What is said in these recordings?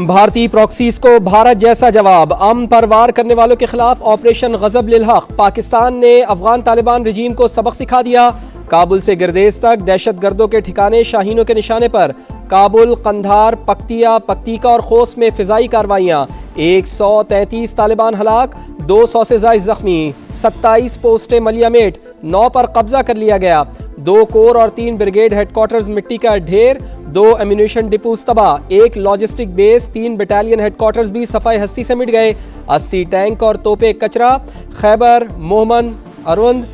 भारतीय प्रॉक्सीज को भारत जैसा जवाब, अमन पर वार करने वालों के खिलाफ ऑपरेशन गजब लिल हक। पाकिस्तान ने अफगान तालिबान रजीम को सबक सिखा दिया। काबुल से गिरदेज तक दहशत गर्दों के ठिकाने शाहीनों के निशाने पर। काबुल, कंधार, पक्तिया, पक्तिका और खोस में फिजाई कार्रवाइयाँ। 133 तालिबान हलाक, 200 से ज्यादा जख्मी। 27 पोस्टें मलियामेट, 9 पर कब्जा कर लिया गया। 2 कोर और 3 ब्रिगेड हेडक्वार्टर्स मिट्टी का ढेर। 2 एम्यूनेशन डिपोज तबाह। 1 लॉजिस्टिक बेस, 3 बटालियन हेडक्वार्टर्स भी सफाई हस्ती से मिट गए। 80 टैंक और तोपे कचरा। खैबर, मोहमन, अरुंद,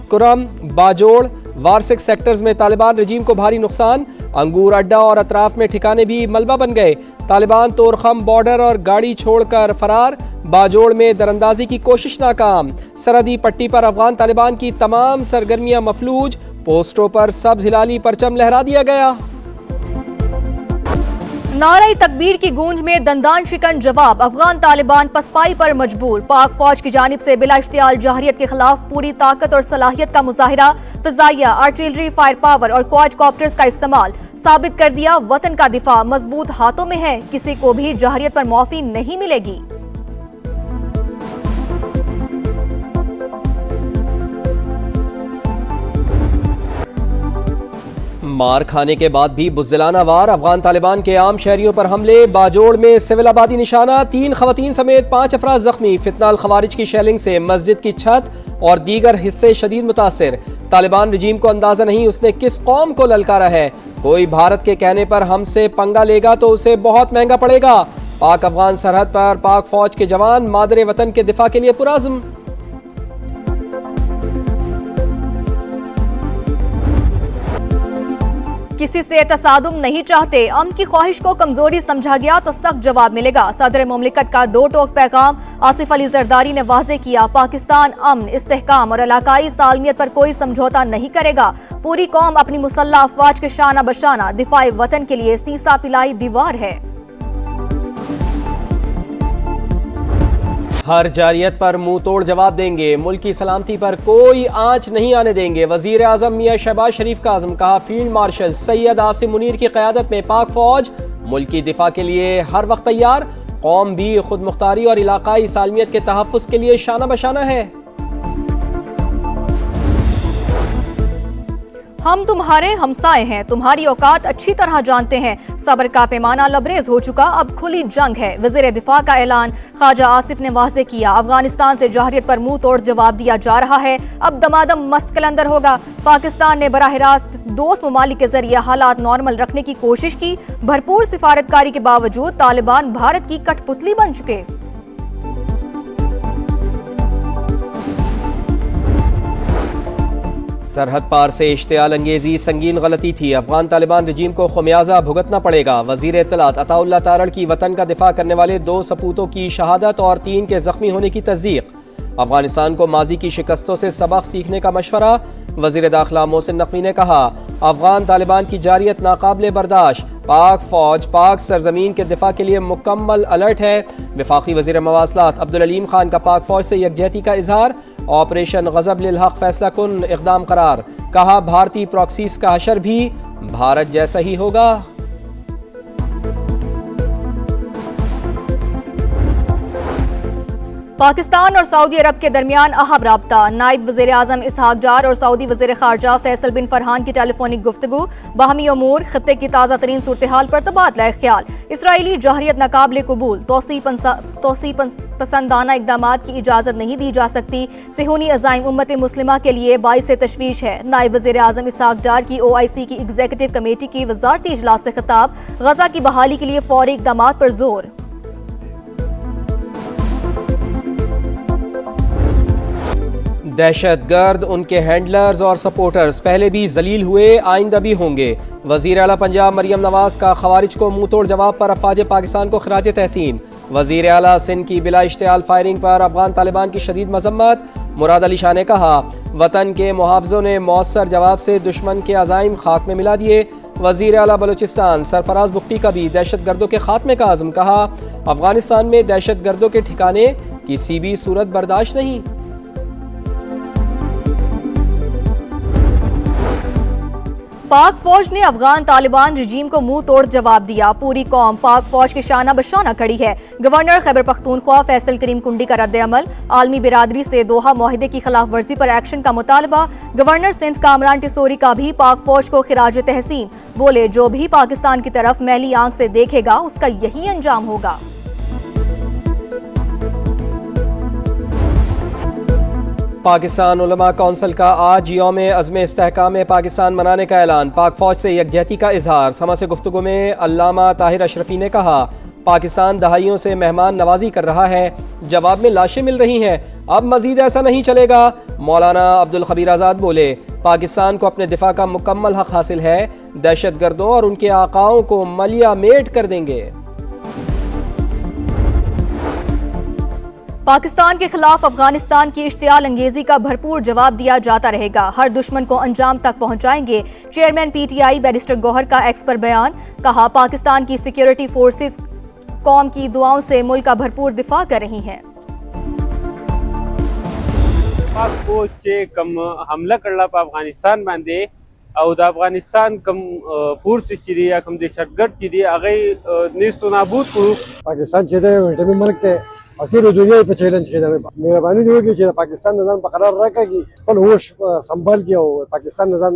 कुरम, बाजोड़, वारसिक सेक्टर्स में तालिबान रजीम को भारी नुकसान। अंगूर अड्डा और अतराफ में ठिकाने भी मलबा बन गए। तालिबान तोरखम बॉर्डर और गाड़ी छोड़कर फरार। बाजोड़ में दरअंदाजी की कोशिश नाकाम। सरहदी पट्टी पर अफगान तालिबान की तमाम सरगर्मियां मफलूज। पोस्टों पर सब्ज हिलाली परचम लहरा दिया गया। नारे तकबीर की गूंज में दंदान शिकन जवाब, अफगान तालिबान पसपाई पर मजबूर। पाक फौज की जानिब से बिला इश्तियाल जहरियत के खिलाफ पूरी ताकत और सलाहियत का मुजाहिरा। फिजाइया, आर्टिलरी, फायर पावर और क्वाडकॉप्टर्स का इस्तेमाल। साबित कर दिया वतन का दिफा मजबूत हाथों में है, किसी को भी जहरियत पर माफी नहीं मिलेगी। मार खाने के बाद भी बुज़दिलाना वार, अफगान तालिबान के आम शहरियों पर हमले। बाजोड़ में सिविल आबादी निशाना, 3 खवातीन समेत 5 अफराद जख्मी। फितनाल खवारिज की शेलिंग से मस्जिद की छत और दीगर हिस्से शदीद मुतासिर। तालिबान रजीम को अंदाजा नहीं उसने किस कौम को ललकारा है। कोई भारत के कहने पर हमसे पंगा लेगा तो उसे बहुत महंगा पड़ेगा। पाक अफगान सरहद पर पाक फौज के जवान मादरे वतन के दिफा के लिए पुराज़्म। किसी से तसादुम नहीं चाहते, अमन की ख्वाहिश को कमजोरी समझा गया तो सख्त जवाब मिलेगा। सदर मुमलिकत का 2 टोक पैगाम आसिफ अली जरदारी ने वाज़े किया। पाकिस्तान अमन, इस्तेहकाम और इलाकाई सालमियत पर कोई समझौता नहीं करेगा। पूरी कौम अपनी मुसल्लह अफवाज के शाना बशाना दिफाए वतन के लिए सीसा पिलाई दीवार है। हर जारियत पर मुंह तोड़ जवाब देंगे। मुल्क की सलामती पर कोई आंच नहीं आने देंगे। वजीर आजम मियां शहबाज शरीफ का आज़म, कहा फील्ड मार्शल सैयद आसिम मुनीर की क़यादत में पाक फौज मुल्क की दिफा के लिए हर वक्त तैयार। कौम भी खुद मुख्तारी और इलाकाई सालमियत के तहफ़्फ़ुज़ के लिए शाना बशाना है। हम तुम्हारे हमसाए हैं, तुम्हारी औकात अच्छी तरह जानते हैं। सब्र का पैमाना लबरेज हो चुका, अब खुली जंग है। वज़ीर दिफा का ऐलान ख्वाजा आसिफ ने वाज़े किया। अफगानिस्तान से जहरियत पर मुंह तोड़ जवाब दिया जा रहा है। अब दमादम मस्त कलंदर होगा। पाकिस्तान ने बराह रास्त दोस्त ममालिक के जरिए हालात नॉर्मल रखने की कोशिश की। भरपूर सिफारतकारी के बावजूद तालिबान भारत की कठपुतली बन चुके। सरहद पार से इश्तियाल अंगेजी संगीन गलती थी। अफगान तालिबान रजीम को खमियाजा भुगतना पड़ेगा। वजीर इत्तलात अताउल्लाह तारड़ की वतन का दिफा करने वाले 2 सपूतों की शहादत और 3 के जख्मी होने की तस्दीक। अफगानिस्तान को माजी की शिकस्तों से सबक सीखने का मशवरा। वजीर दाखिला मोहसिन नकवी ने कहा अफगान तालिबान की जारियत नाकाबिले बर्दाश्त। पाक फौज पाक सरजमीन के दिफा के लिए मुकम्मल अलर्ट है। वफाकी वजीर मवासलात अब्दुल अलीम खान का पाक फौज से यकजहती का इजहार। ऑपरेशन गजब लिल हक फैसला कुन इक़दाम करार। कहा भारतीय प्रॉक्सीज का हशर भी भारत जैसा ही होगा। पाकिस्तान और सऊदी अरब के दरमियान अहम राब्ता। नायब वज़ीर आज़म इसहाक डार और सऊदी वज़ीर ख़ारजा फैसल बिन फरहान की टेलीफोनिक गुफ्तगू। बाहमी अमूर, खत्ते की ताज़ा तरीन सूरत हाल पर तबादला ख्याल। इसराइली जहरियत नाकाबिले कबूल, तोसी पसंदाना इक़दामात की इजाज़त नहीं दी जा सकती। सेहूनी अज़ाइम उम्मत मुस्लिमा के लिए बाइस तशवीश है। नायब वज़ीर आज़म इसहाक डार की OIC की एग्जीक्यूटिव कमेटी की वज़ारती इजलास से खिताब। गजा की बहाली के लिए फौरी इक़दामात पर जोर। दहशत गर्द, उनके हैंडलर्स और सपोर्टर्स पहले भी जलील हुए, आइंदा भी होंगे। वजीर आला पंजाब मरियम नवाज का खवारिज को मुंह तोड़ जवाब पर अफवाज पाकिस्तान को खिराज तहसीन। वजीर आला सिंध की बिला इश्तियाल फायरिंग पर अफगान तालिबान की शदीद मजम्मत। मुराद अली शाह ने कहा वतन के मुहाफ़िज़ों ने मौसर जवाब से दुश्मन के अज़ाइम खाक में मिला दिए। वजीर आला बलूचिस्तान सरफराज बुख्ती का भी दहशत गर्दों के खात्मे का आज़म, कहा अफगानिस्तान में दहशत गर्दों के ठिकाने किसी भी सूरत बर्दाश्त नहीं। पाक फौज ने अफगान तालिबान रजीम को मुंह तोड़ जवाब दिया। पूरी कौम पाक फौज के शाना बशाना खड़ी है। गवर्नर खैबर पख्तूनख्वा फैसल करीम कुंडी का रद्द अमल। आलमी बिरादरी से दोहा मुआहिदे की खिलाफ वर्जी पर एक्शन का मुतालबा। गवर्नर सिंध कामरान टिसोरी का भी पाक फौज को खिराज तहसीन। बोले, जो भी पाकिस्तान की तरफ मैली आंख से देखेगा उसका यही अंजाम होगा। पाकिस्तान उलमा कौंसिल का आज यौम अज़्म इस्तेहकाम पाकिस्तान मनाने का ऐलान। पाक फौज से यकजहती का इजहार। समा से गुफ्तगू में अल्लामा ताहिर अशरफी ने कहा, पाकिस्तान दहाइयों से मेहमान नवाजी कर रहा है, जवाब में लाशें मिल रही हैं, अब मजीद ऐसा नहीं चलेगा। मौलाना अब्दुल खबीर आज़ाद बोले, पाकिस्तान को अपने दिफा का मुकम्मल हक हासिल है, दहशत गर्दों और उनके आकाओं को मलिया मेट कर देंगे। पाकिस्तान के खिलाफ अफगानिस्तान की इश्तियाल अंगेजी का भरपूर जवाब दिया जाता रहेगा। हर दुश्मन को अंजाम तक पहुंचाएंगे। चेयरमैन पीटीआई बैरिस्टर गौहर का एक्स पर बयान। कहा, पाकिस्तान की सिक्योरिटी फोर्सेस कौम की दुआओं से मुल्क का भरपूर दिफा कर रही हैं। पाक फौज से कम हमला करला पर अफगानिस्तान बांधे और अफगानिस्तान कम फोर्स चिरी या कम दहशतगर्द चिरी अगई नेस्तो नाबूद को पाकिस्तान चेते वेटे में मलकते और फिर दुनिया पे चैलेंज किया जाए। मेहरबानी होगी कि पाकिस्तान निज़ाम बरकरार रखा कि पर होश संभाल किया हो पाकिस्तान निज़ाम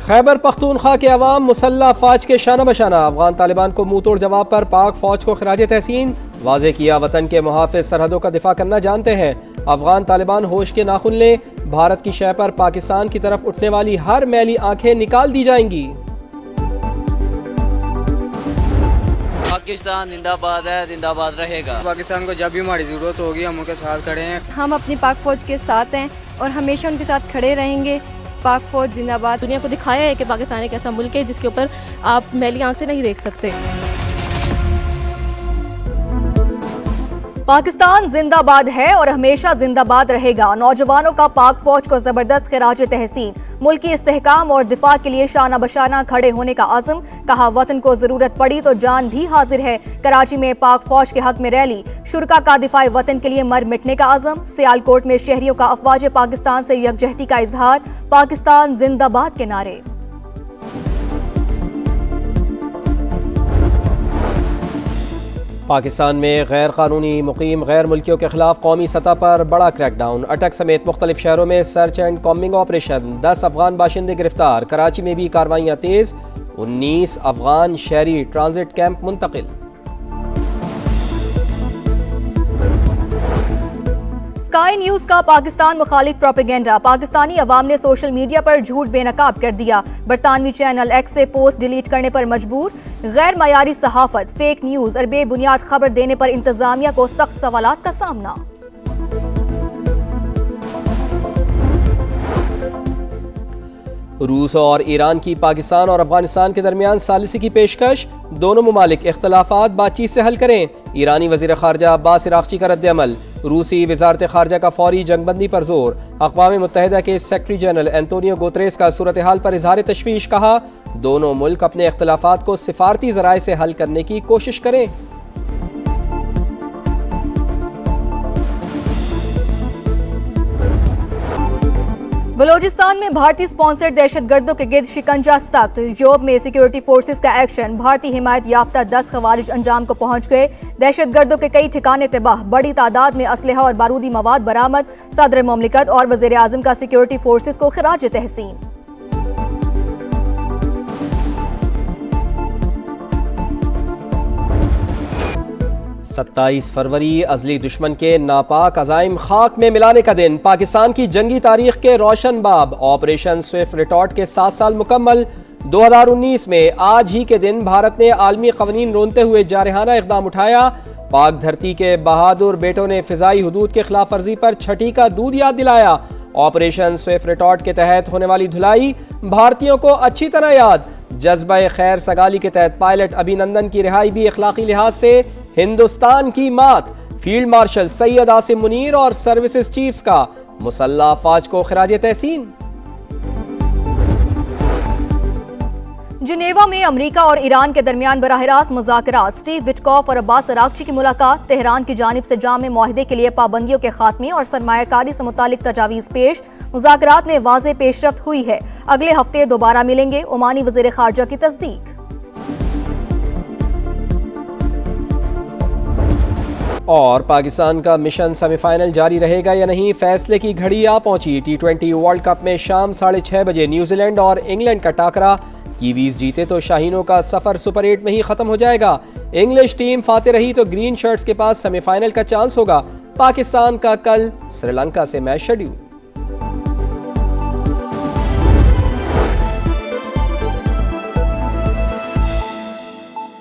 खैबर पख्तूनख्वा के अवाम मुसल्ह फौज के शाना बशाना। अफगान तालिबान को मुंह तोड़ जवाब पर पाक फौज को खिराज तहसीन। वाज़े किया, वतन के मुहाफ़िज़ सरहदों का दिफा करना जानते हैं। अफगान तालिबान होश के नाखुन ले, भारत की शय पर पाकिस्तान की तरफ उठने वाली हर मैली आंखें निकाल दी जाएंगी। पाकिस्तान जिंदाबाद है, जिंदाबाद रहेगा। पाकिस्तान को जब भी हमारी ज़रूरत होगी हम उनके साथ खड़े हैं। हम अपनी पाक फौज के साथ हैं और हमेशा उनके साथ खड़े रहेंगे। पाक फौज जिंदाबाद। दुनिया को दिखाया है कि पाकिस्तान एक ऐसा मुल्क है जिसके ऊपर आप मैली आंख से नहीं देख सकते। पाकिस्तान जिंदाबाद है और हमेशा जिंदाबाद रहेगा। नौजवानों का पाक फौज को जबरदस्त खिराज तहसीन। मुल्क की इस्तेहकाम और दिफा के लिए शाना बशाना खड़े होने का आज़म। कहा, वतन को जरूरत पड़ी तो जान भी हाजिर है। कराची में पाक फौज के हक में रैली। शुरका का दिफाए वतन के लिए मर मिटने का आज़म। सियालकोट में शहरियों का अफवाज पाकिस्तान से यकजहती का इजहार। पाकिस्तान जिंदाबाद के नारे। पाकिस्तान में गैर कानूनी मुकीम गैर मुल्कियों के खिलाफ कौमी सतह पर बड़ा क्रैकडाउन। अटक समेत मुख्तलिफ शहरों में search and combing operation. 10 Afghan बाशिंदे गिरफ्तार। कराची में भी कार्रवाइयाँ तेज। 19 अफगान शहरी ट्रांजिट कैंप मुंतकिल। स्काई न्यूज का पाकिस्तान मुखालिफ प्रोपेगेंडा। पाकिस्तानी अवाम ने सोशल मीडिया पर झूठ बेनकाब कर दिया। बरतानवी चैनल एक्स से पोस्ट डिलीट करने पर मजबूर। गैर मयारी सहाफत, फेक न्यूज और बेबुनियाद खबर देने पर इंतजामिया को सख्त सवालात का सामना। रूस और ईरान की पाकिस्तान और अफगानिस्तान के दरमियान सालिसी की पेशकश। दोनों मुमालिक इख्तलाफात बातचीत से हल करें। ईरानी वज़ीर ख़ारजा अब्बास इराक़ची का रद्द अमल। रूसी वज़ारत ख़ारजा का फौरी जंगबंदी पर जोर। अक़वाम मुत्तहिदा के सेक्रेटरी जनरल एंटोनियो गुतरेस का सूरत हाल पर इजहार तशवीश। कहा, दोनों मुल्क अपने इख्तलाफात को सिफारती ज़राए से हल करने की कोशिश करें। बलोचिस्तान में भारतीय स्पॉन्सर्ड दहशतगर्दों के गिर्द शिकंजा सख्त। योब में सिक्योरिटी फोर्सेस का एक्शन। भारतीय हिमायत याफ्ता 10 खवारिज अंजाम को पहुंच गए। दहशतगर्दों के कई ठिकाने तबाह। बड़ी तादाद में असलहा और बारूदी मवाद बरामद। सदर मुमलिकत और वज़ीर आज़म का सिक्योरिटी फोर्सेस को खिराज तहसीन। 27 फरवरी अज़ली दुश्मन के नापाक अज़ाइम खाक में मिलाने का दिन। पाकिस्तान की जंगी तारीख के रोशन बाब। ऑपरेशन स्विफ्ट रिटॉर्ट के 7 साल मुकम्मल। 2019 में आज ही के दिन भारत ने आलमी कवानीन रोनते हुए जारहाना इक़दाम उठाया। पाक धरती के बहादुर बेटों ने फ़िज़ाई हुदूद के खिलाफ वर्जी पर छठी का दूध याद दिलाया। ऑपरेशन स्विफ्ट रिटॉर्ट के तहत होने वाली धुलाई भारतीयों को अच्छी तरह याद। जज्बा खैर सगाली के तहत पायलट अभिनंदन की रिहाई भी अखलाकी लिहाज से हिंदुस्तान की मात। फील्ड मार्शल सैयद आसिम मुनीर और सर्विसेज चीफ्स का मुसल्ह फौज को खिराज तहसीन। जिनेवा में अमेरिका और ईरान के दरमियान बराह रास्त मुज़ाकरात। स्टीव विटकॉफ और अब्बास अरागची की मुलाकात। तेहरान की जानिब से जाम मुआहदे के लिए पाबंदियों के खात्मे और सरमायाकारी से मुतालिक तजावीज़ पेश। मुज़ाकरात में वाज़ेह पेशरफ्त हुई है। अगले हफ्ते दोबारा मिलेंगे। ओमानी वज़ीर ख़ारजा की तस्दीक। और पाकिस्तान का मिशन सेमीफाइनल जारी रहेगा या नहीं, फैसले की घड़ी आ पहुंची। T20 वर्ल्ड कप में शाम 6:30 बजे न्यूजीलैंड और इंग्लैंड का टाकरा। कीवीज जीते तो शाहीनों का सफर सुपर 8 में ही खत्म हो जाएगा। इंग्लिश टीम फाते रही तो ग्रीन शर्ट्स के पास सेमीफाइनल का चांस होगा। पाकिस्तान का कल श्रीलंका से मैच शेड्यूल।